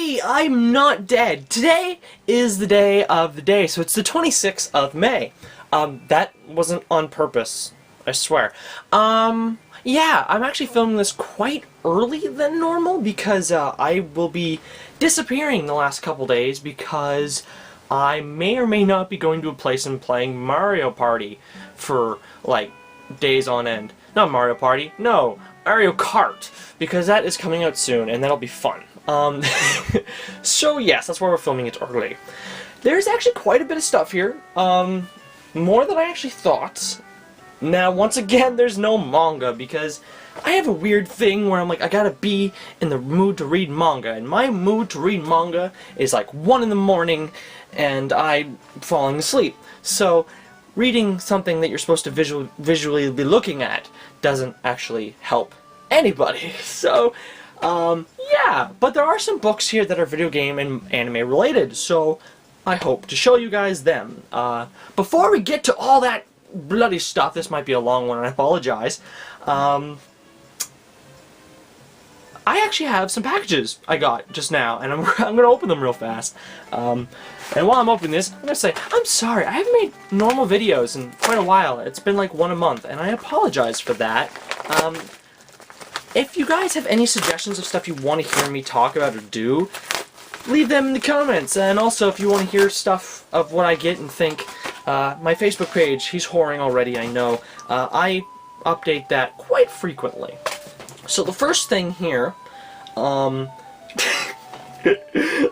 Hey, I'm not dead. Today is the day of the day, so it's the 26th of May. That wasn't on purpose, I swear. Yeah, I'm actually filming this quite early than normal because I will be disappearing the last couple days because I may or may not be going to a place and playing Mario Party for, like, days on end. Not Mario Party, no, Mario Kart, because that is coming out soon, and that'll be fun. So yes, that's why we're filming it early. There's actually quite a bit of stuff here, more than I actually thought. Now, once again, there's no manga, because I have a weird thing where I'm like, I gotta be in the mood to read manga, and my mood to read manga is like 1 in the morning, and I'm falling asleep. So, reading something that you're supposed to visually be looking at doesn't actually help anybody. So, yeah, but there are some books here that are video game and anime related, so I hope to show you guys them. Before we get to all that bloody stuff, this might be a long one, and I apologize. I actually have some packages I got just now, and I'm gonna open them real fast. And while I'm opening this, I'm gonna say, I'm sorry, I haven't made normal videos in quite a while. It's been like 1 a month, and I apologize for that. If you guys have any suggestions of stuff you want to hear me talk about or do, leave them in the comments. And also, if you want to hear stuff of what I get and think, my Facebook page, he's whoring already, I know. I update that quite frequently. So the first thing here,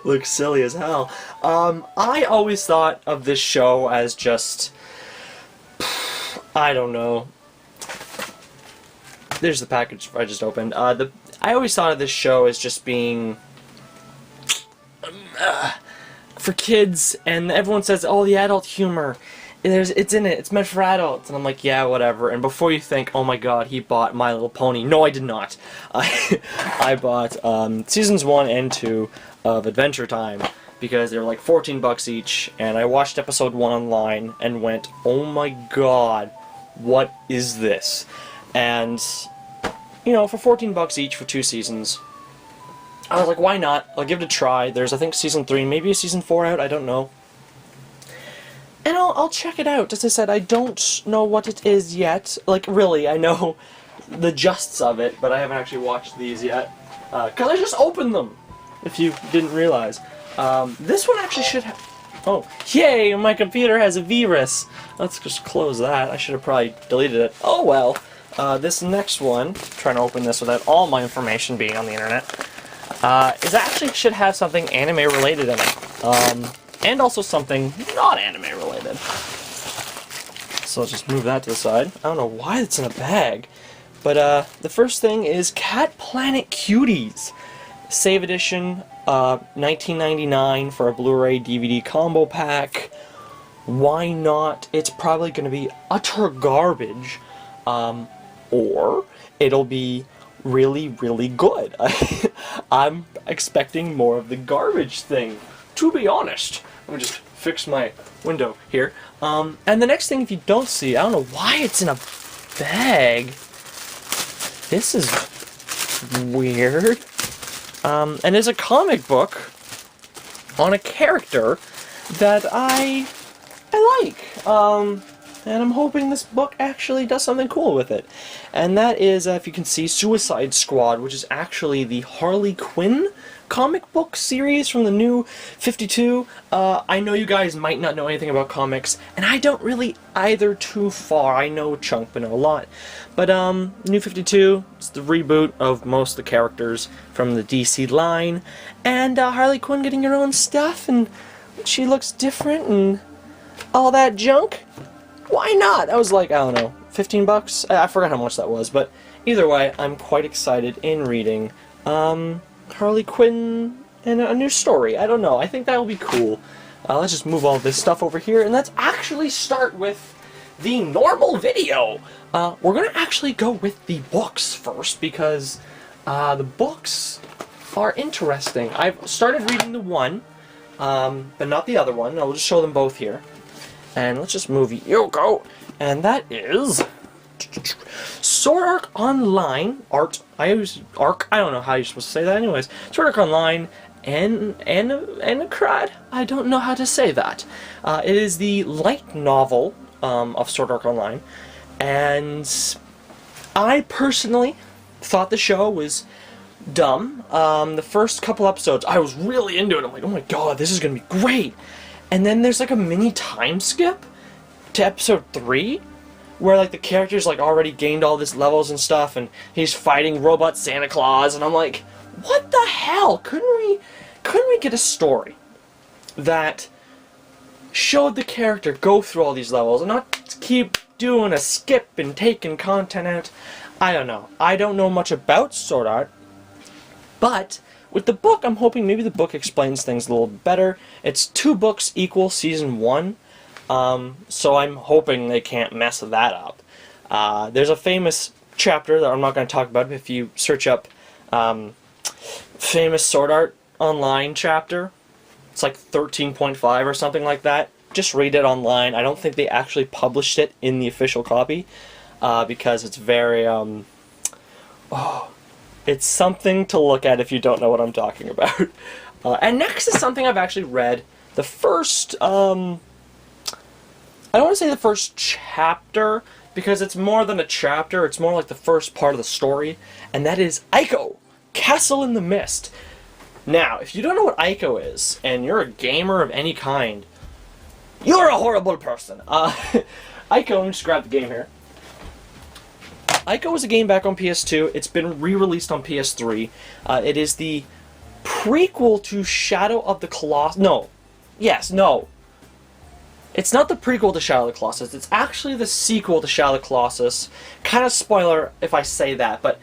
looks silly as hell. I always thought of this show as just, I don't know. There's the package I just opened. I always thought of this show as just being for kids, and everyone says, "Oh, the adult humor, it's in it. It's meant for adults." And I'm like, "Yeah, whatever." And before you think, "Oh my God, he bought My Little Pony," no, I did not. I bought seasons 1 and 2 of Adventure Time because they were like 14 bucks each, and I watched episode 1 online and went, "Oh my God, what is this?" And, you know, for 14 bucks each for 2 seasons, I was like, why not? I'll give it a try. There's, I think, season 3, maybe a season 4 out, I don't know. And I'll check it out. As I said, I don't know what it is yet. Like, really, I know the justs of it, but I haven't actually watched these yet. Because I just opened them, if you didn't realize. This one actually should have... Oh, yay, my computer has a virus. Let's just close that. I should have probably deleted it. Oh well. This next one, trying to open this without all my information being on the internet, is actually should have something anime related in it. And also something not anime related. So let's just move that to the side. I don't know why it's in a bag. But the first thing is Cat Planet Cuties. Save Edition, $19.99 for a Blu-ray DVD combo pack. Why not? It's probably going to be utter garbage. Or it'll be really, really good. I'm expecting more of the garbage thing, to be honest. Let me just fix my window here. And the next thing, if you don't see, I don't know why it's in a bag. This is weird. And it's a comic book on a character that I like. And I'm hoping this book actually does something cool with it. And that is, if you can see, Suicide Squad, which is actually the Harley Quinn comic book series from the New 52. I know you guys might not know anything about comics, and I don't really either too far. I know a chunk, but not a lot. But New 52, it's the reboot of most of the characters from the DC line. And Harley Quinn getting her own stuff, and she looks different, and all that junk. Why not? I was like, I don't know, 15 bucks? I forgot how much that was, but either way, I'm quite excited in reading Harley Quinn and a new story. I don't know, I think that will be cool. Let's just move all this stuff over here, and let's actually start with the normal video. We're going to actually go with the books first, because the books are interesting. I've started reading the one, but not the other one. I'll just show them both here. And let's just move Yoko. And that is Sword Art Online, I don't know how you're supposed to say that anyways. Sword Art Online, and Crad? I don't know how to say that. It is the light novel of Sword Art Online, and I personally thought the show was dumb. The first couple episodes, I was really into it. I'm like, oh my god, this is gonna be great. And then there's like a mini time skip to episode 3, where like the character's like already gained all these levels and stuff, and he's fighting robot Santa Claus, and I'm like, what the hell? Couldn't we get a story that showed the character go through all these levels and not keep doing a skip and taking content out? I don't know. I don't know much about Sword Art, but with the book, I'm hoping maybe the book explains things a little better. It's 2 books equal season 1. So I'm hoping they can't mess that up. There's a famous chapter that I'm not going to talk about. If you search up famous Sword Art Online chapter, it's like 13.5 or something like that. Just read it online. I don't think they actually published it in the official copy because it's very it's something to look at if you don't know what I'm talking about. And next is something I've actually read. The first I don't want to say the first chapter, because it's more than a chapter, it's more like the first part of the story, and that is Ico, Castle in the Mist. Now, if you don't know what Ico is, and you're a gamer of any kind, you're a horrible person. Ico, let me just grab the game here. Ico was a game back on PS2. It's been re-released on PS3. It is the prequel to Shadow of the Colossus. No. It's not the prequel to Shadow of the Colossus. It's actually the sequel to Shadow of the Colossus. Kind of spoiler if I say that, but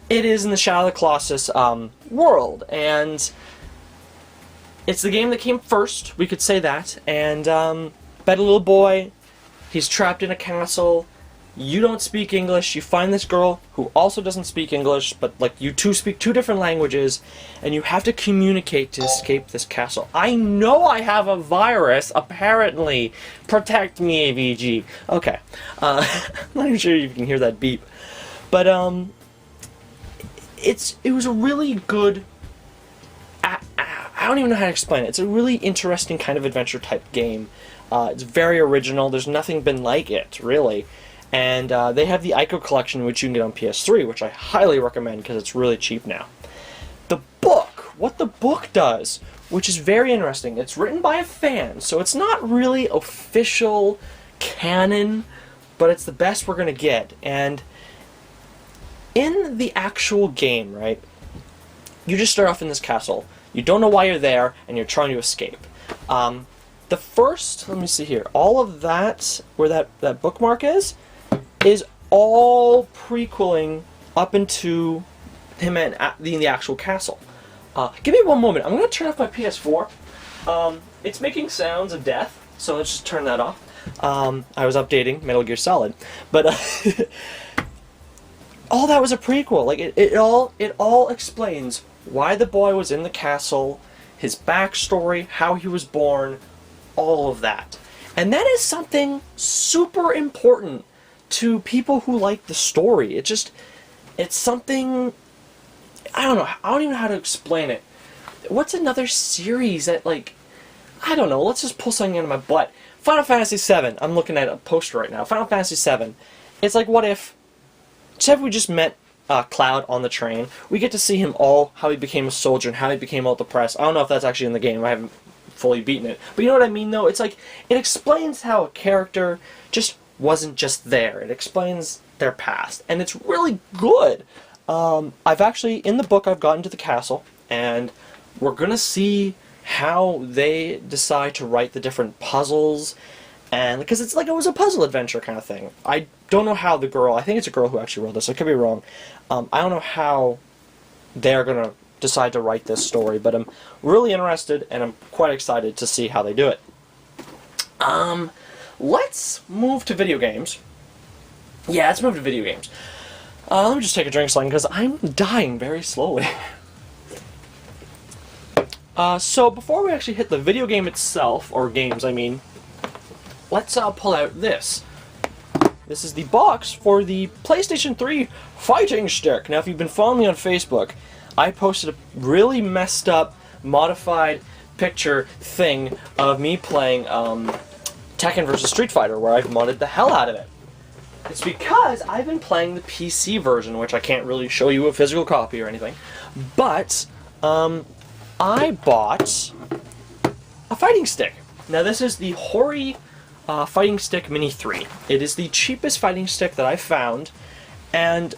it is in the Shadow of the Colossus world, and it's the game that came first, we could say that, and bet a little boy, he's trapped in a castle, you don't speak English, you find this girl who also doesn't speak English, but like you two speak 2 different languages, and you have to communicate to escape this castle. I know I have a virus, apparently. Protect me, AVG. Okay. I'm not even sure you can hear that beep. But, it was a really good... I don't even know how to explain it. It's a really interesting kind of adventure type game. It's very original. There's nothing been like it, really. And they have the Ico collection, which you can get on PS3, which I highly recommend because it's really cheap now. The book, what the book does, which is very interesting, it's written by a fan, so it's not really official canon, but it's the best we're going to get. And in the actual game, right, you just start off in this castle. You don't know why you're there, and you're trying to escape. The first, let me see here, all of that, where that bookmark is all prequeling up into him and in the actual castle. Give me one moment. I'm going to turn off my PS4. It's making sounds of death, so let's just turn that off. I was updating Metal Gear Solid, but all that was a prequel. Like it all explains why the boy was in the castle, his backstory, how he was born, all of that. And that is something super important to people who like the story. It's something, I don't know, I don't even know how to explain it. What's another series that, like, I don't know, let's just pull something out of my butt. Final Fantasy VII, I'm looking at a poster right now, Final Fantasy VII. It's like, what if we just met Cloud on the train, we get to see him how he became a soldier and how he became all depressed. I don't know if that's actually in the game, I haven't fully beaten it. But you know what I mean, though? It's like, it explains how a character just wasn't just there. It explains their past, and it's really good. I've actually, in the book, I've gotten to the castle, and we're gonna see how they decide to write the different puzzles, and because it's like it was a puzzle adventure kind of thing. I don't know how the girl, I think it's a girl who actually wrote this, I could be wrong. I don't know how they're gonna decide to write this story, but I'm really interested, and I'm quite excited to see how they do it. Let's move to video games. Yeah, let's move to video games. Let me just take a drink sling, because I'm dying very slowly. So before we actually hit the video game itself, or games I mean, let's pull out this. This is the box for the PlayStation 3 fighting stick. Now, if you've been following me on Facebook, I posted a really messed up, modified picture thing of me playing Tekken vs. Street Fighter, where I've modded the hell out of it. It's because I've been playing the PC version, which I can't really show you a physical copy or anything, but I bought a fighting stick. Now, this is the Hori Fighting Stick Mini 3. It is the cheapest fighting stick that I've found, and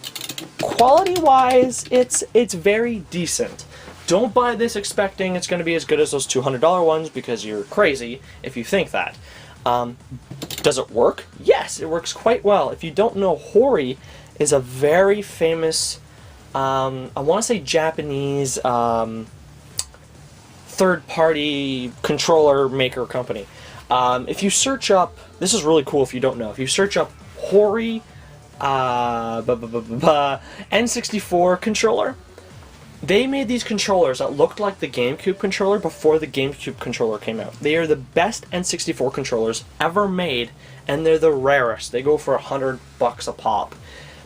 quality-wise, it's very decent. Don't buy this expecting it's going to be as good as those $200 ones, because you're crazy if you think that. Does it work? Yes, it works quite well. If you don't know, Hori is a very famous, I want to say Japanese, third-party controller maker company. If you search up, this is really cool if you don't know, if you search up Hori N64 controller, they made these controllers that looked like the GameCube controller before the GameCube controller came out. They are the best N64 controllers ever made, and they're the rarest. They go for $100 a pop,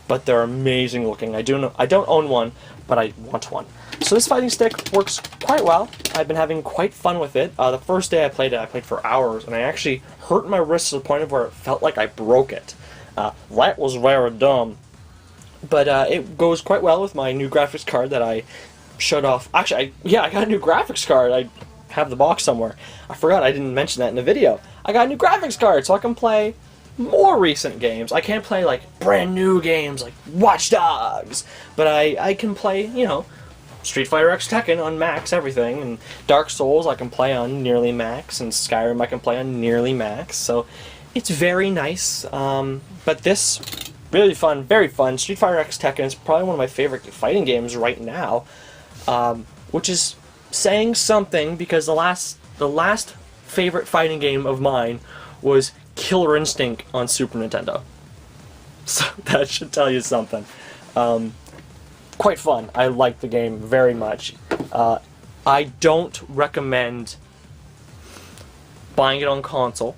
but they're amazing looking. I don't own one, but I want one. So this fighting stick works quite well. I've been having quite fun with it. The first day I played for hours, and I actually hurt my wrist to the point of where it felt like I broke it. That was very dumb. But it goes quite well with my new graphics card that I showed off. Actually, I got a new graphics card. I have the box somewhere. I forgot I didn't mention that in the video. I got a new graphics card, so I can play more recent games. I can't play, like, brand new games like Watch Dogs, but I can play, you know, Street Fighter X Tekken on max everything, and Dark Souls I can play on nearly max, and Skyrim I can play on nearly max, so it's very nice. But this, really fun, very fun. Street Fighter X Tekken is probably one of my favorite fighting games right now, which is saying something, because the last favorite fighting game of mine was Killer Instinct on Super Nintendo. So that should tell you something. Quite fun. I like the game very much. I don't recommend buying it on console,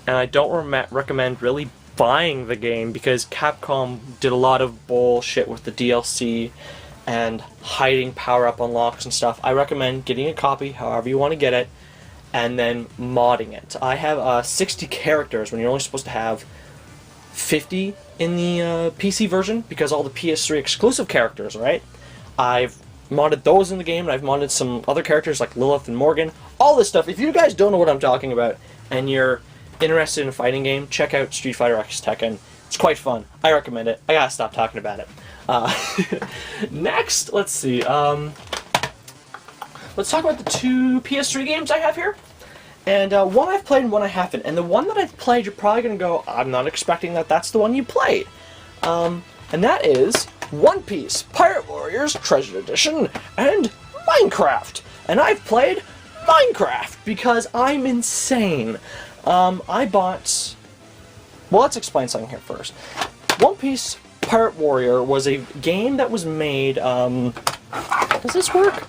and I don't recommend really buying the game, because Capcom did a lot of bullshit with the DLC and hiding power-up unlocks and stuff. I recommend getting a copy, however you want to get it, and then modding it. I have 60 characters when you're only supposed to have 50 in the PC version, because all the PS3 exclusive characters, right? I've modded those in the game, and I've modded some other characters like Lilith and Morgan. All this stuff. If you guys don't know what I'm talking about, and you're interested in a fighting game, check out Street Fighter X Tekken. It's quite fun. I recommend it. I gotta stop talking about it. Next, let's see. Let's talk about the two PS3 games I have here. And one I've played and one I haven't. And the one that I've played, you're probably going to go, I'm not expecting that that's the one you played. And that is One Piece Pirate Warriors Treasure Edition and Minecraft. And I've played Minecraft because I'm insane. I bought... Well, let's explain something here first. One Piece Pirate Warrior was a game that was made... does this work?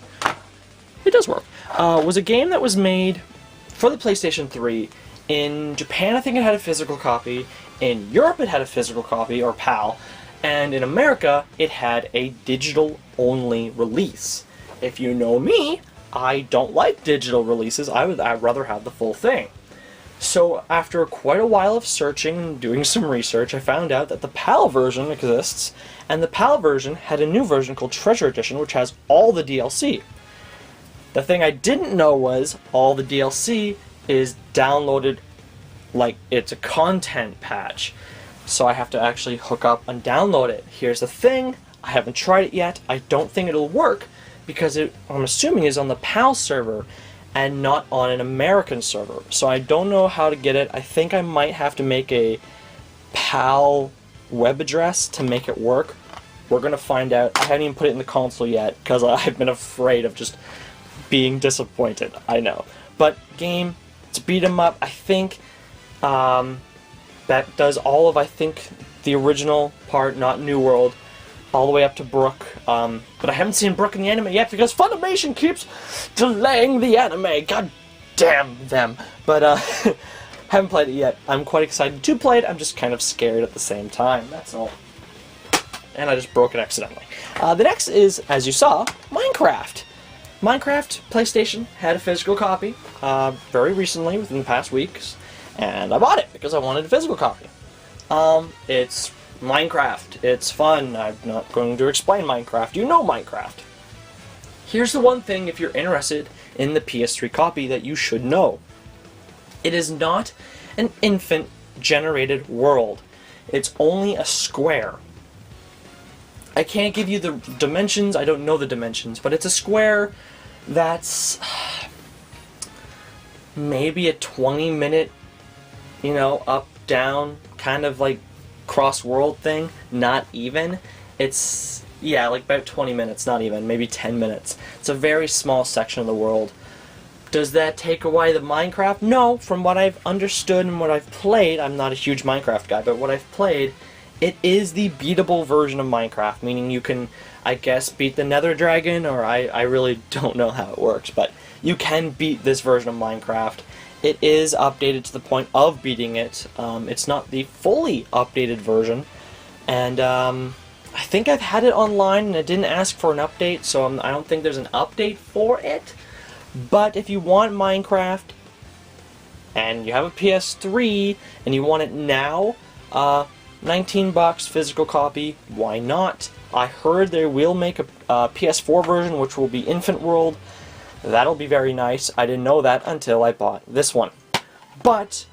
It does work. Was a game that was made for the PlayStation 3. In Japan, I think it had a physical copy. In Europe, it had a physical copy, or PAL. And in America, it had a digital-only release. If you know me, I don't like digital releases. I'd rather have the full thing. So after quite a while of searching and doing some research, I found out that the PAL version exists, and the PAL version had a new version called Treasure Edition, which has all the DLC. The thing I didn't know was all the DLC is downloaded like it's a content patch. So I have to actually hook up and download it. Here's the thing, I haven't tried it yet. I don't think it'll work because I'm assuming is on the PAL server and not on an American server. So I don't know how to get it. I think I might have to make a PAL web address to make it work. We're gonna find out. I haven't even put it in the console yet because I've been afraid of just being disappointed. I know. But game, it's beat 'em up. I think that does all of, I think, the original part, not New World, all the way up to Brook. But I haven't seen Brook in the anime yet because Funimation keeps delaying the anime. God damn them. But Haven't played it yet. I'm quite excited to play it. I'm just kind of scared at the same time. That's all. And I just broke it accidentally. The next is, as you saw, Minecraft. Minecraft, PlayStation, had a physical copy very recently, within the past weeks, and I bought it because I wanted a physical copy. It's Minecraft. It's fun. I'm not going to explain Minecraft. You know Minecraft. Here's the one thing, if you're interested in the PS3 copy, that you should know. It is not an infant-generated world. It's only a square. I can't give you the dimensions, I don't know the dimensions, but it's a square that's maybe a 20-minute, you know, up, down, kind of like cross-world thing, not even. It's, yeah, like about 20 minutes, not even, maybe 10 minutes. It's a very small section of the world. Does that take away the Minecraft? No, from what I've understood and what I've played, I'm not a huge Minecraft guy, but what I've played, it is the beatable version of Minecraft, meaning you can, I guess, beat the Nether Dragon, or I really don't know how it works, but you can beat this version of Minecraft. It is updated to the point of beating it. It's not the fully updated version, and I think I've had it online and it didn't ask for an update, so I don't think there's an update for it. But if you want Minecraft, and you have a PS3, and you want it now, $19 physical copy, why not? I heard they will make a PS4 version, which will be Infant World. That'll be very nice. I didn't know that until I bought this one. But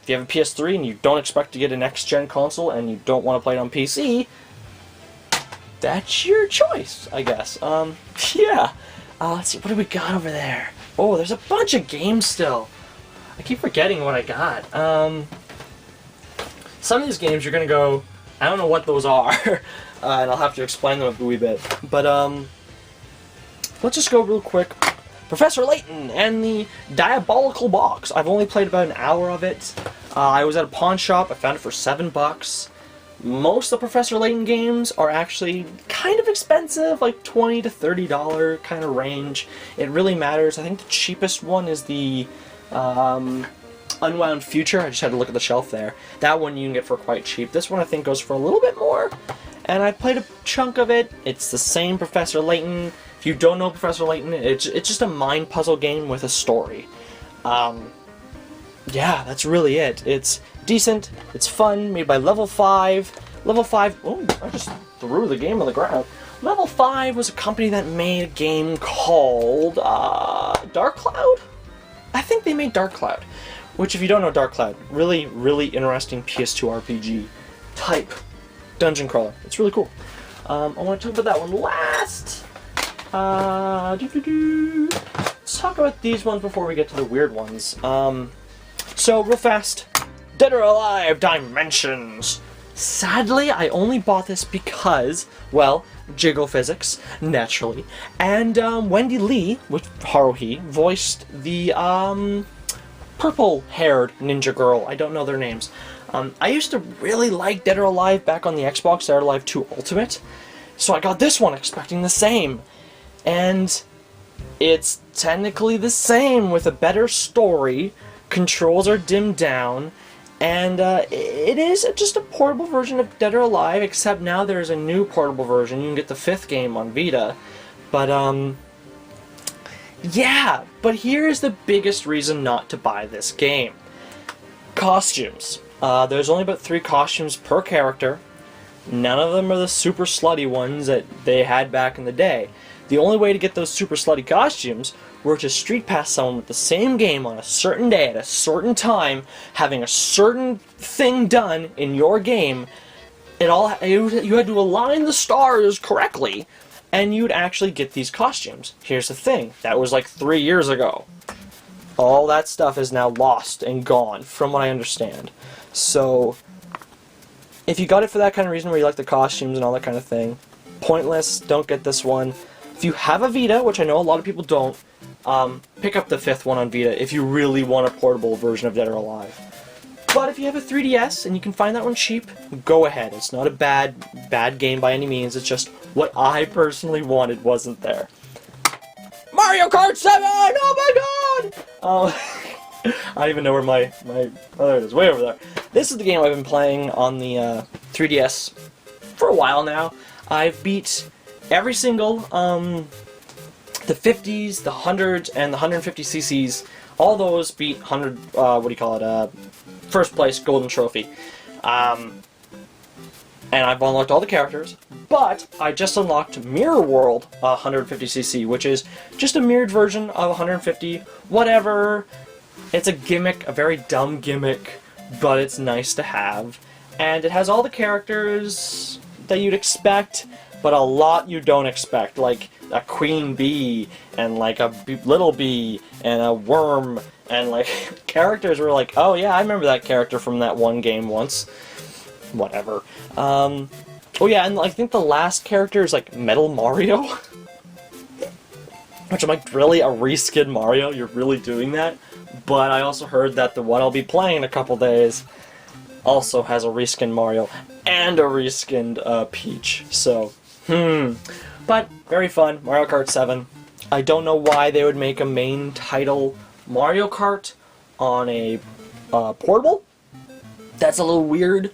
if you have a PS3 and you don't expect to get a next-gen console and you don't want to play it on PC, that's your choice, I guess. Yeah. Let's see, what do we got over there? Oh, there's a bunch of games still. I keep forgetting what I got. Some of these games you're gonna go, I don't know what those are, and I'll have to explain them a wee bit. But let's just go real quick. Professor Layton and the Diabolical box. I've only played about an hour of it. I was at a pawn shop. I found it for $7. Most of the Professor Layton games are actually kind of expensive, like $20 to $30 kind of range. It really matters. I think the cheapest one is the Unwound Future. I just had to look at the shelf there. That one you can get for quite cheap. This one I think goes for a little bit more. And I played a chunk of it. It's the same Professor Layton. If you don't know Professor Layton, it's just a mind puzzle game with a story. Yeah, that's really it. It's decent, it's fun, made by Level 5. Level 5, oh, I just threw the game on the ground. Level 5 was a company that made a game called Dark Cloud? I think they made Dark Cloud. Which, if you don't know Dark Cloud, really, really interesting PS2 RPG type dungeon crawler. It's really cool. I want to talk about that one last. Let's talk about these ones before we get to the weird ones. So, real fast, Dead or Alive Dimensions. Sadly, I only bought this because, well, jiggle physics, naturally, and Wendy Lee, with Haruhi, voiced the purple-haired ninja girl. I don't know their names. I used to really like Dead or Alive back on the Xbox, Dead or Alive 2 Ultimate, so I got this one expecting the same. And it's technically the same with a better story. Controls are dimmed down, and it is just a portable version of Dead or Alive, except now there's a new portable version. You can get the 5th game on Vita. But, yeah, but here's the biggest reason not to buy this game. Costumes. There's only about 3 costumes per character. None of them are the super slutty ones that they had back in the day. The only way to get those super slutty costumes were to street pass someone with the same game on a certain day at a certain time, having a certain thing done in your game. You had to align the stars correctly, and you'd actually get these costumes. Here's the thing, that was like 3 years ago. All that stuff is now lost and gone, from what I understand. So, if you got it for that kind of reason, where you like the costumes and all that kind of thing, pointless, don't get this one. If you have a Vita, which I know a lot of people don't, pick up the 5th one on Vita if you really want a portable version of Dead or Alive. But if you have a 3DS and you can find that one cheap, go ahead. It's not a bad game by any means, it's just what I personally wanted wasn't there. Mario Kart 7! Oh my god! don't even know where my oh, there it is, way over there. This is the game I've been playing on the 3DS for a while now. I've beat every single, the 50s, the 100s, and the 150 cc's. All those beat 100, what do you call it, first place golden trophy. And I've unlocked all the characters, but I just unlocked Mirror World 150cc, which is just a mirrored version of 150, whatever. It's a gimmick, a very dumb gimmick, but it's nice to have. And it has all the characters that you'd expect, but a lot you don't expect, like a queen bee, and like a little bee, and a worm, and like characters were like, oh yeah, I remember that character from that one game once. Whatever. Oh yeah, and I think the last character is like Metal Mario. Which I'm like, really? A reskin Mario? You're really doing that? But I also heard that the one I'll be playing in a couple days also has a reskin Mario and a reskinned Peach. So, But, very fun. Mario Kart 7. I don't know why they would make a main title Mario Kart on a portable. That's a little weird.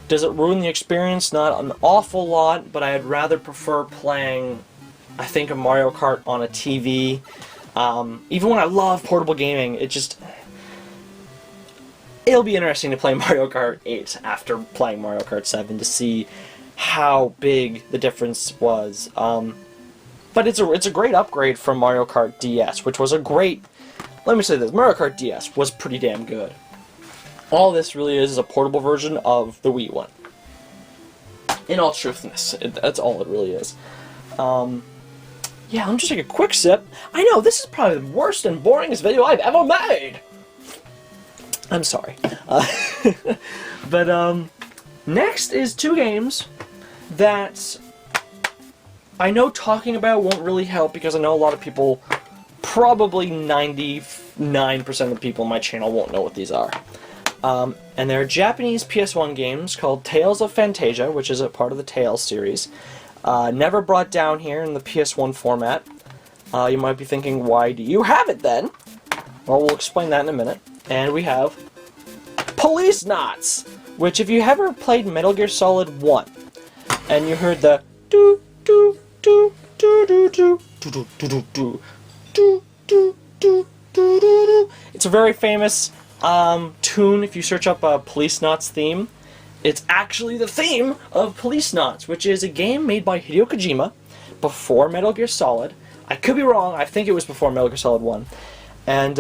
Does it ruin the experience? Not an awful lot, but I'd rather prefer playing, I think, a Mario Kart on a TV. Even when I love portable gaming, it'll be interesting to play Mario Kart 8 after playing Mario Kart 7 to see how big the difference was. But it's a great upgrade from Mario Kart DS, which was a great... Let me say this, Mario Kart DS was pretty damn good. All this really is a portable version of the Wii one. In all truthness, that's all it really is. Yeah, let me just take a quick sip. I know, this is probably the worst and boringest video I've ever made! I'm sorry. But, next is two games that I know talking about won't really help because I know a lot of people, probably 99% of the people on my channel won't know what these are. And they're Japanese PS1 games called Tales of Phantasia, which is a part of the Tales series. Never brought down here in the PS1 format. You might be thinking, why do you have it then? Well, we'll explain that in a minute. And we have Police Knots, which if you ever played Metal Gear Solid 1, and you heard the do do do do do do do do do do do do do do do, it's a very famous tune. If you search up Police Knots theme, it's actually the theme of Police Knots, which is a game made by Hideo Kojima before Metal Gear Solid. I could be wrong, I think it was before Metal Gear Solid 1. And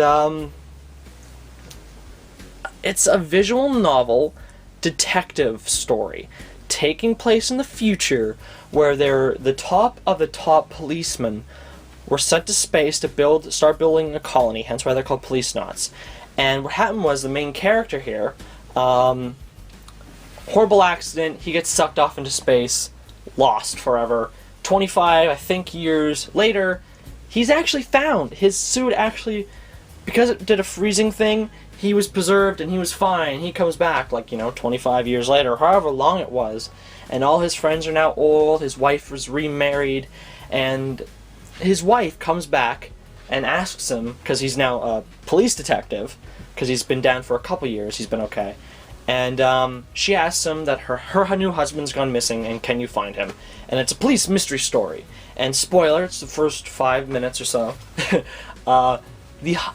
it's a visual novel detective story taking place in the future where they're the top of the top policemen were sent to space to start building a colony, hence why they're called Police Knots. And what happened was the main character here, horrible accident, he gets sucked off into space, lost forever. 25, I think, years later, he's actually found. His suit actually, because it did a freezing thing, he was preserved and he was fine. He comes back, like, 25 years later, however long it was. And all his friends are now old, his wife was remarried, and his wife comes back and asks him, because he's now a police detective, because he's been down for a couple years, he's been okay. And she asks him that her new husband's gone missing and can you find him? And it's a police mystery story. And spoiler, it's the first 5 minutes or so. The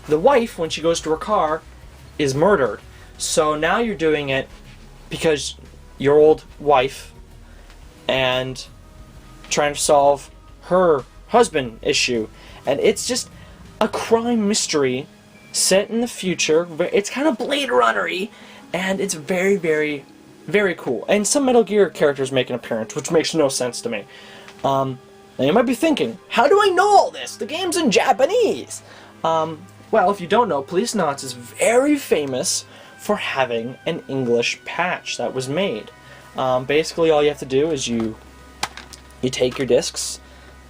wife, when she goes to her car, is murdered. So now you're doing it because your old wife and trying to solve her husband issue. And it's just a crime mystery set in the future. It's kind of Blade Runner-y. And it's very, very, very cool. And some Metal Gear characters make an appearance, which makes no sense to me. Now you might be thinking, how do I know all this? The game's in Japanese! Well, if you don't know, Police Knots is very famous for having an English patch that was made. Basically, all you have to do is you take your discs,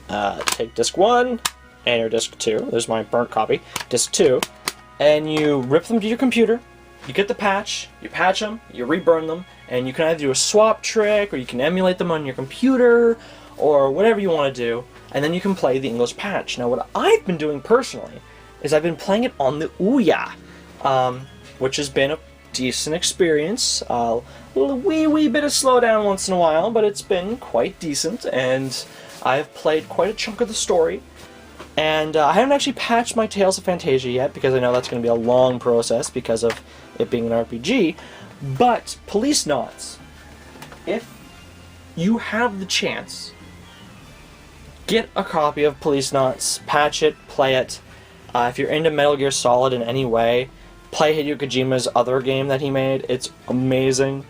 take disc 1 and your disc 2, there's my burnt copy, disc 2, and you rip them to your computer. You get the patch, you patch them, you reburn them, and you can either do a swap trick, or you can emulate them on your computer, or whatever you want to do, and then you can play the English patch. Now what I've been doing personally is I've been playing it on the Ouya. which has been a decent experience. A wee bit of slowdown once in a while, but it's been quite decent, and I've played quite a chunk of the story. And I haven't actually patched my Tales of Phantasy yet, because I know that's going to be a long process because of it being an RPG. But Police Knots, if you have the chance, get a copy of Police Knots, patch it, play it. If you're into Metal Gear Solid in any way, play Hideo Kojima's other game that he made. It's amazing.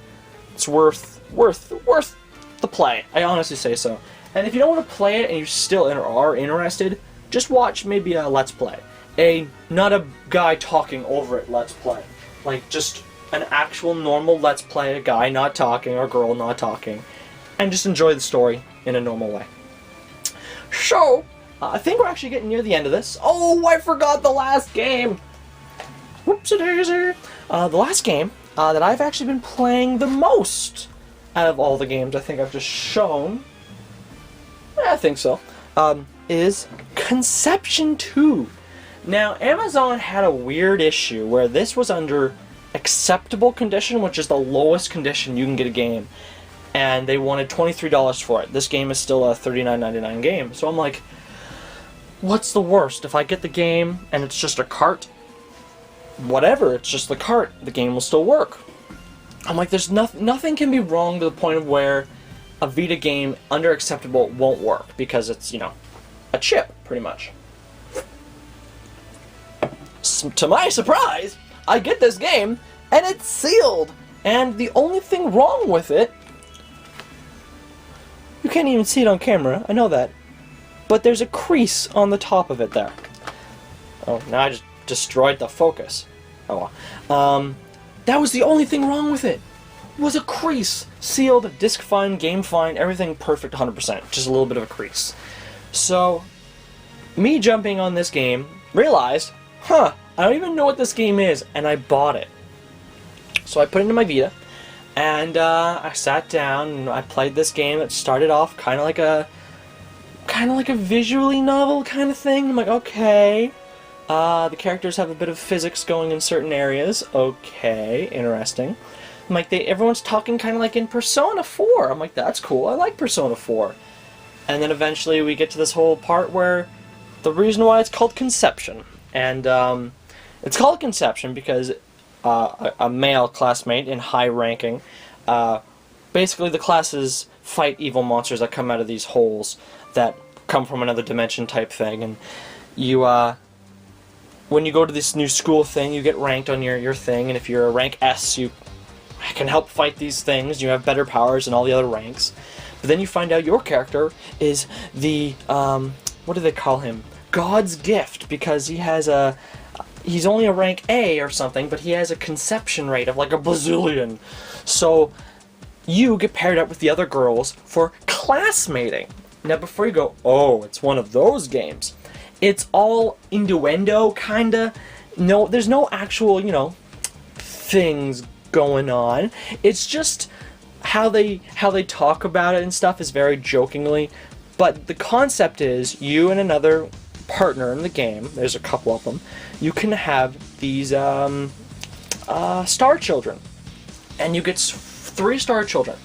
It's worth the play. I honestly say so. And if you don't want to play it and you still are interested, just watch maybe a Let's Play. Not a guy talking over it Let's Play. Like, just an actual normal Let's Play, a guy not talking or girl not talking. And just enjoy the story in a normal way. So, I think we're actually getting near the end of this. Oh, I forgot the last game! Whoopsie-daisy! The last game that I've actually been playing the most out of all the games I think I've just shown, I think so, is Conception 2. Now, Amazon had a weird issue where this was under acceptable condition, which is the lowest condition you can get a game, and they wanted $23 for it. This game is still a $39.99 game, so I'm like, what's the worst? If I get the game and it's just a cart, whatever, it's just the cart, the game will still work. I'm like, there's nothing can be wrong to the point of where a Vita game under acceptable won't work, because it's, you know, a chip, pretty much. To my surprise, I get this game, and it's sealed! And the only thing wrong with it, you can't even see it on camera, I know that, but there's a crease on the top of it there. Oh, now I just destroyed the focus. Oh well. That was the only thing wrong with it. Was a crease. Sealed, disc fine, game fine, everything perfect 100%. Just a little bit of a crease. So, me jumping on this game, realized, I don't even know what this game is, and I bought it. So I put it into my Vita, and I sat down and I played this game that started off kind of like a visually novel kind of thing. I'm like, okay. The characters have a bit of physics going in certain areas. Okay, interesting. I'm like, everyone's talking kind of like in Persona 4. I'm like, that's cool. I like Persona 4. And then eventually we get to this whole part where the reason why it's called Conception. And it's called Conception because a male classmate in high ranking, basically the classes fight evil monsters that come out of these holes that come from another dimension type thing. And you, when you go to this new school thing, you get ranked on your thing, and if you're a rank S, you can help fight these things, you have better powers than all the other ranks. But then you find out your character is the, what do they call him? God's gift, because he has he's only a rank A or something, but he has a conception rate of like a bazillion. So you get paired up with the other girls for classmating. Now before you go, oh, it's one of those games, it's all innuendo, kinda. No, there's no actual, you know, things going on. It's just how they talk about it and stuff is very jokingly. But the concept is you and another partner in the game, there's a couple of them, you can have these star children. And you get 3 star children.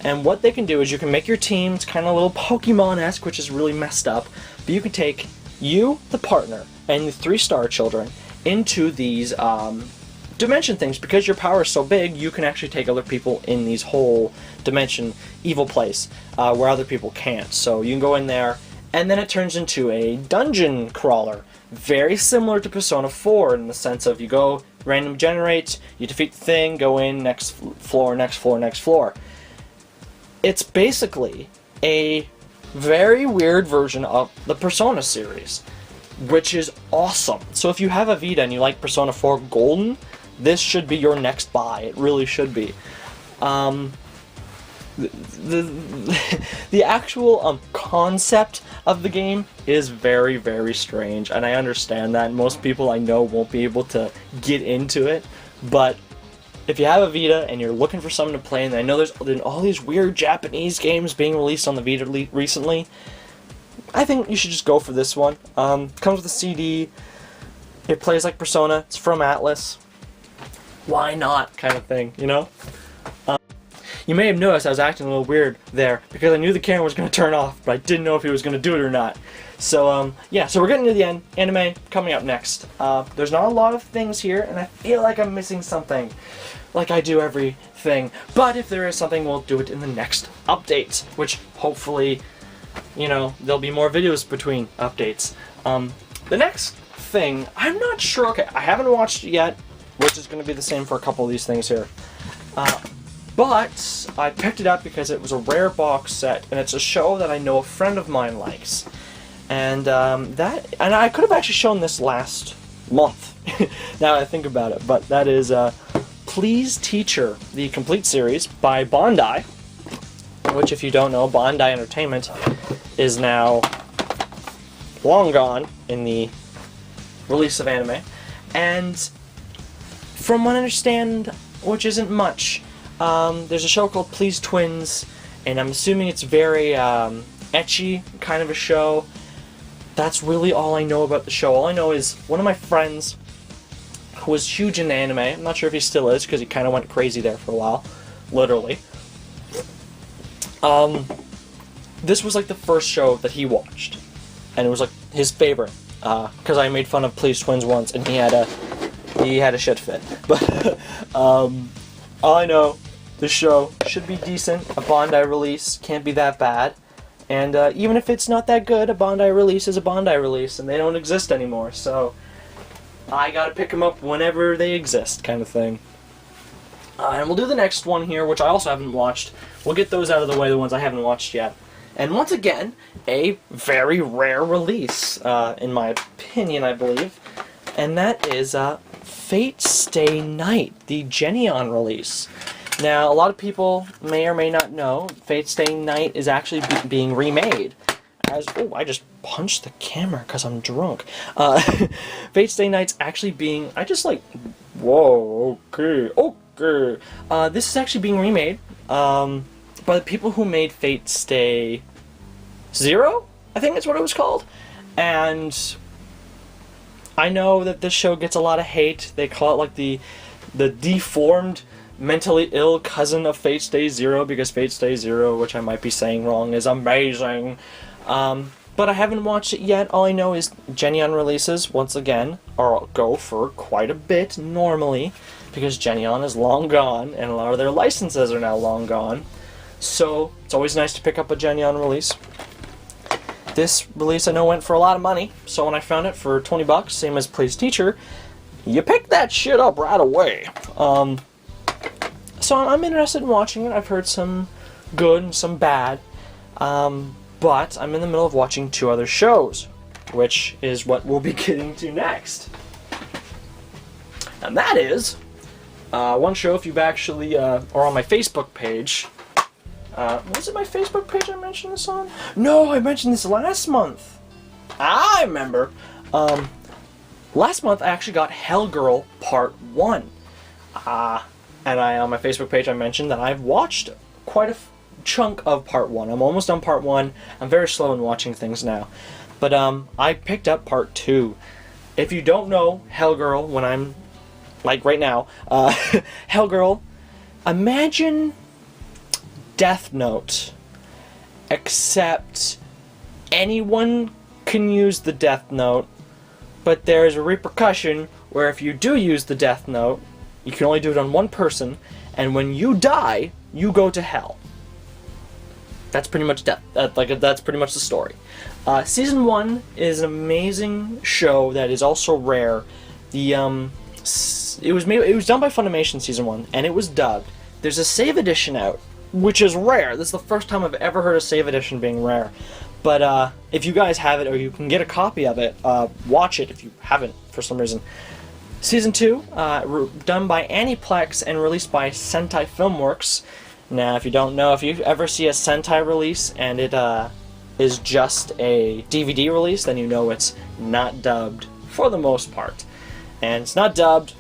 And what they can do is you can make your team, it's kind of a little Pokemon-esque, which is really messed up, but you can take you, the partner, and the 3 star children into these dimension things. Because your power is so big, you can actually take other people in these whole dimension, evil place, where other people can't. So you can go in there, and then it turns into a dungeon crawler. Very similar to Persona 4 in the sense of you go, random generate, you defeat the thing, go in, next floor, next floor, next floor. It's basically a very weird version of the Persona series, which is awesome. So if you have a Vita and you like Persona 4 Golden, this should be your next buy. It really should be. The actual concept of the game is very, very strange, and I understand that. Most people I know won't be able to get into it, but if you have a Vita and you're looking for something to play, and I know there's been all these weird Japanese games being released on the Vita recently, I think you should just go for this one. Comes with a CD, it plays like Persona, it's from Atlas, why not, kind of thing, you know? You may have noticed I was acting a little weird there because I knew the camera was going to turn off, but I didn't know if he was going to do it or not. So, yeah, so we're getting to the end. Anime coming up next. There's not a lot of things here, and I feel like I'm missing something, like I do everything. But if there is something, we'll do it in the next update, which hopefully, you know, there'll be more videos between updates. The next thing, I'm not sure, okay, I haven't watched it yet, which is going to be the same for a couple of these things here. But I picked it up because it was a rare box set, and it's a show that I know a friend of mine likes. And and I could have actually shown this last month, now that I think about it, but that is Please Teacher, the complete series by Bandai, which, if you don't know, Bandai Entertainment is now long gone in the release of anime. And from what I understand, which isn't much, there's a show called Please Twins, and I'm assuming it's very ecchi kind of a show. That's really all I know about the show. All I know is one of my friends who was huge into anime, I'm not sure if he still is because he kind of went crazy there for a while, literally. This was like the first show that he watched, and it was like his favorite, because I made fun of Please Twins once and he had a shit fit. But all I know, the show should be decent. A Bandai release can't be that bad. And even if it's not that good, a Bandai release is a Bandai release, and they don't exist anymore. So I gotta pick them up whenever they exist, kind of thing. And we'll do the next one here, which I also haven't watched. We'll get those out of the way, the ones I haven't watched yet. And once again, a very rare release, in my opinion, I believe. And that is Fate Stay Night, the Geneon release. Now, a lot of people may or may not know, Fate Stay Night is actually being remade. Oh, I just punched the camera because I'm drunk. Fate Stay Night's actually being, whoa, okay. This is actually being remade by the people who made Fate Stay Zero, I think that's what it was called. And I know that this show gets a lot of hate. They call it like the deformed, mentally ill cousin of Fate Stay Zero, because Fate Stay Zero, which I might be saying wrong, is amazing. But I haven't watched it yet. All I know is Geneon releases, once again, go for quite a bit normally, because Geneon is long gone, and a lot of their licenses are now long gone. So it's always nice to pick up a Geneon release. This release I know went for a lot of money, so when I found it for 20 bucks, same as Please Teacher, you pick that shit up right away. So I'm interested in watching it. I've heard some good and some bad, but I'm in the middle of watching 2 other shows, which is what we'll be getting to next. And that is one show, if you've actually are on my Facebook page. Was it my Facebook page I mentioned this on? No, I mentioned this last month. I remember. Last month I actually got Hellgirl Part 1. And on my Facebook page I mentioned that I've watched quite a chunk of Part 1. I'm almost done Part 1. I'm very slow in watching things now. But I picked up Part 2. If you don't know Hellgirl, when I'm, like right now, Hellgirl, imagine Death Note, except anyone can use the Death Note, but there's a repercussion where if you do use the Death Note, you can only do it on one person, and when you die, you go to hell. That's pretty much that's pretty much the story. Season 1 is an amazing show that is also rare. It was done by Funimation, Season 1, and it was dubbed. There's a save edition out, which is rare. This is the first time I've ever heard a save edition being rare. But if you guys have it, or you can get a copy of it, watch it if you haven't for some reason. Season 2, done by Aniplex and released by Sentai Filmworks. Now, if you don't know, if you ever see a Sentai release and it is just a DVD release, then you know it's not dubbed for the most part. And it's not dubbed,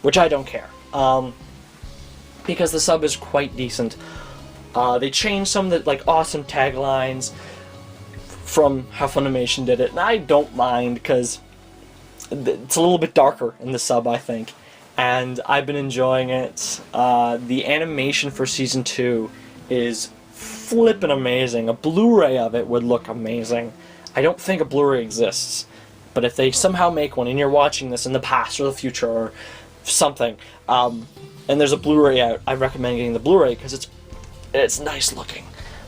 which I don't care, because the sub is quite decent. They changed some of the awesome taglines from how Funimation did it, and I don't mind because it's a little bit darker in the sub, I think. and I've been enjoying it. The animation for Season 2 is flippin' amazing. A Blu-ray of it would look amazing. I don't think a Blu-ray exists, but if they somehow make one and you're watching this in the past or the future or something, and there's a Blu-ray out, I recommend getting the Blu-ray because it's nice looking.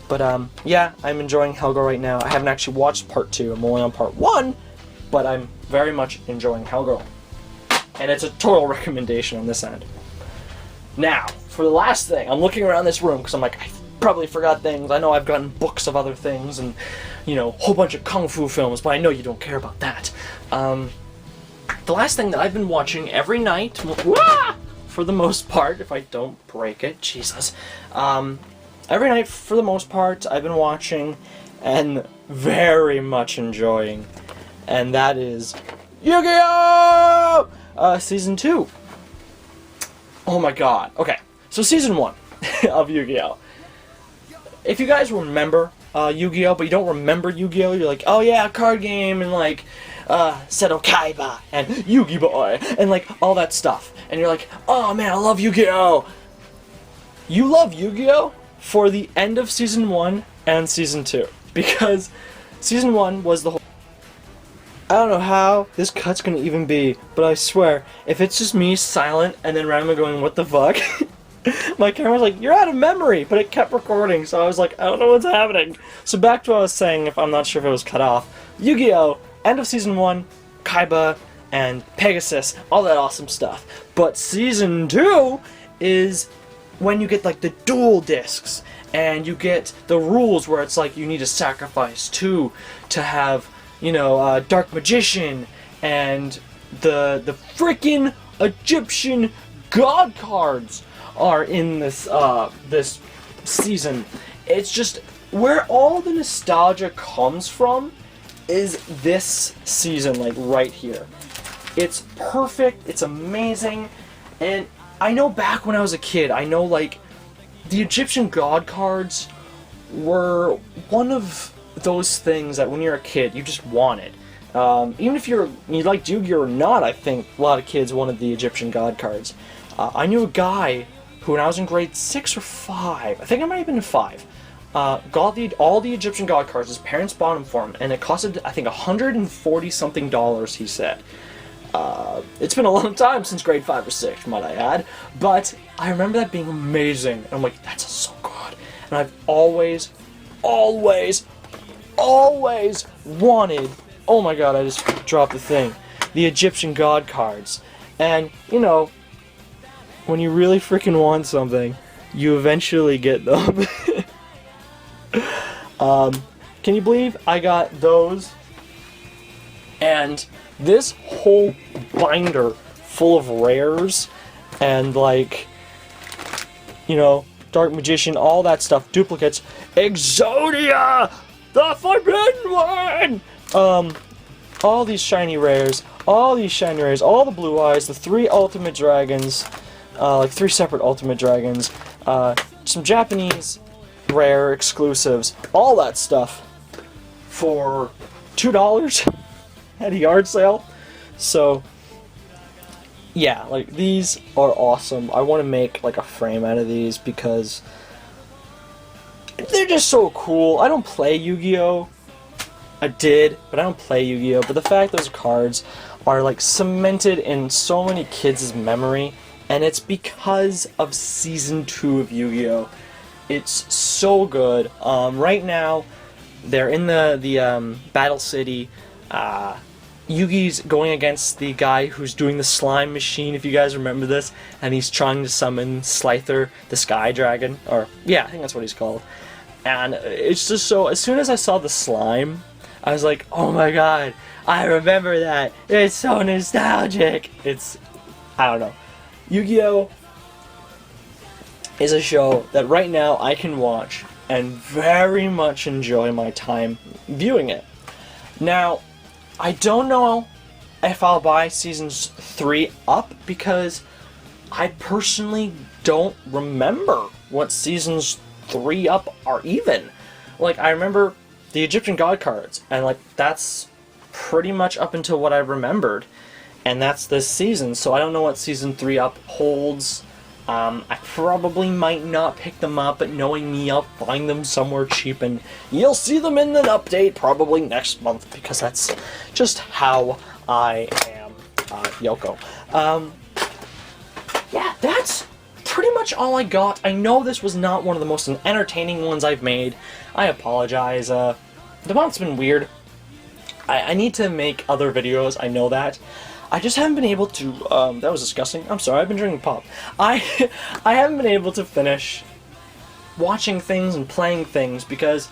But yeah, I'm enjoying Helga right now. I haven't actually watched part 2. I'm only on part 1, but I'm very much enjoying Helga. And it's a total recommendation on this end. Now, for the last thing, I'm looking around this room because I'm like, I probably forgot things. I know I've gotten books of other things and, you know, a whole bunch of kung fu films, but I know you don't care about that. The last thing that I've been watching every night, for the most part, if I don't break it, Jesus. Every night, for the most part, I've been watching and very much enjoying, and that is Yu-Gi-Oh! Season 2. Oh my god. Okay, so Season 1 of Yu-Gi-Oh! If you guys remember Yu-Gi-Oh! But you don't remember Yu-Gi-Oh! You're like, oh yeah, card game, and like, Seto Kaiba, and Yu-Gi Boy, and like, all that stuff. And you're like, oh man, I love Yu-Gi-Oh! You love Yu-Gi-Oh! For the end of Season 1 and Season 2. Because Season 1 was the whole... I don't know how this cut's gonna even be, but I swear, if it's just me silent and then randomly going, what the fuck? My camera's like, you're out of memory, but it kept recording, so I was like, I don't know what's happening. So back to what I was saying, if I'm not sure if it was cut off. Yu-Gi-Oh! End of Season 1, Kaiba, and Pegasus, all that awesome stuff. But Season 2 is when you get like the dual discs, and you get the rules where it's like you need to sacrifice 2 to have, you know, Dark Magician, and the freaking Egyptian God cards are in this this season. It's just where all the nostalgia comes from is this season, like right here. It's perfect, it's amazing, and I know back when I was a kid, I know like the Egyptian God cards were one of those things that when you're a kid you just wanted. Even if you liked Yu-Gi-Oh! Or not, I think a lot of kids wanted the Egyptian God cards. I knew a guy who, when I was in grade 6 or 5, I think I might have been in 5, got all the Egyptian God cards. His parents bought them for him, and it costed, I think, $140-something, he said. It's been a long time since grade 5 or 6, might I add, but I remember that being amazing, and I'm like, that's so good. And I've always wanted, oh my god, I just dropped the thing, the Egyptian God cards. And, you know, when you really freaking want something, you eventually get them. Can you believe I got those? And this whole binder full of rares and, like, you know, Dark Magician, all that stuff, duplicates, Exodia, the Forbidden One, all these shiny rares, all the blue eyes, the 3 ultimate dragons, like 3 separate ultimate dragons, some Japanese rare exclusives, all that stuff for $2 at a yard sale. So yeah, like, these are awesome. I want to make like a frame out of these because they're just so cool. I don't play Yu-Gi-Oh! I did, but I don't play Yu-Gi-Oh! But the fact those cards are like cemented in so many kids' memory, and it's because of Season 2 of Yu-Gi-Oh! It's so good. Right now, they're in the Battle City. Yugi's going against the guy who's doing the slime machine, if you guys remember this, and he's trying to summon Slifer, the Sky Dragon, or, yeah, I think that's what he's called. And it's just so, as soon as I saw the slime, I was like, oh my god, I remember that, it's so nostalgic. It's, I don't know. Yu-Gi-Oh! Is a show that right now I can watch and very much enjoy my time viewing it. Now, I don't know if I'll buy Seasons 3 up because I personally don't remember what Seasons 3 up are even. Like, I remember the Egyptian God cards, and like, that's pretty much up until what I remembered. and that's this season. So I don't know what season 3 upholds. I probably might not pick them up, but knowing me, I'll find them somewhere cheap, and you'll see them in an update probably next month, because that's just how I am, Yoko. Yeah, that's pretty much all I got. I know this was not one of the most entertaining ones I've made. I apologize. The month's been weird. I need to make other videos, I know that. I just haven't been able to, that was disgusting. I'm sorry, I've been drinking pop. I haven't been able to finish watching things and playing things because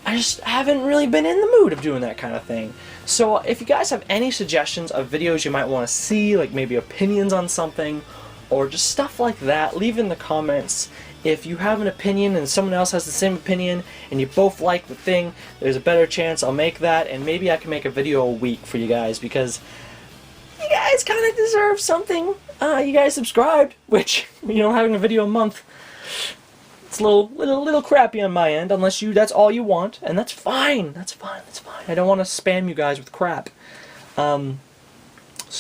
I just haven't really been in the mood of doing that kind of thing. So if you guys have any suggestions of videos you might want to see, like maybe opinions on something, or just stuff like that, leave in the comments. If you have an opinion and someone else has the same opinion and you both like the thing, there's a better chance I'll make that, and maybe I can make a video a week for you guys, because you guys kind of deserve something. You guys subscribed, which, you know, having a video a month, it's a little crappy on my end, unless that's all you want, and that's fine. That's fine. That's fine. I don't want to spam you guys with crap. So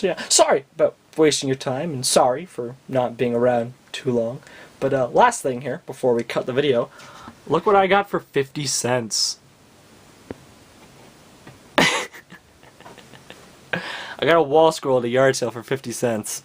yeah, sorry about wasting your time, and sorry for not being around too long. But last thing here, before we cut the video, look what I got for 50 cents. I got a wall scroll at a yard sale for 50 cents.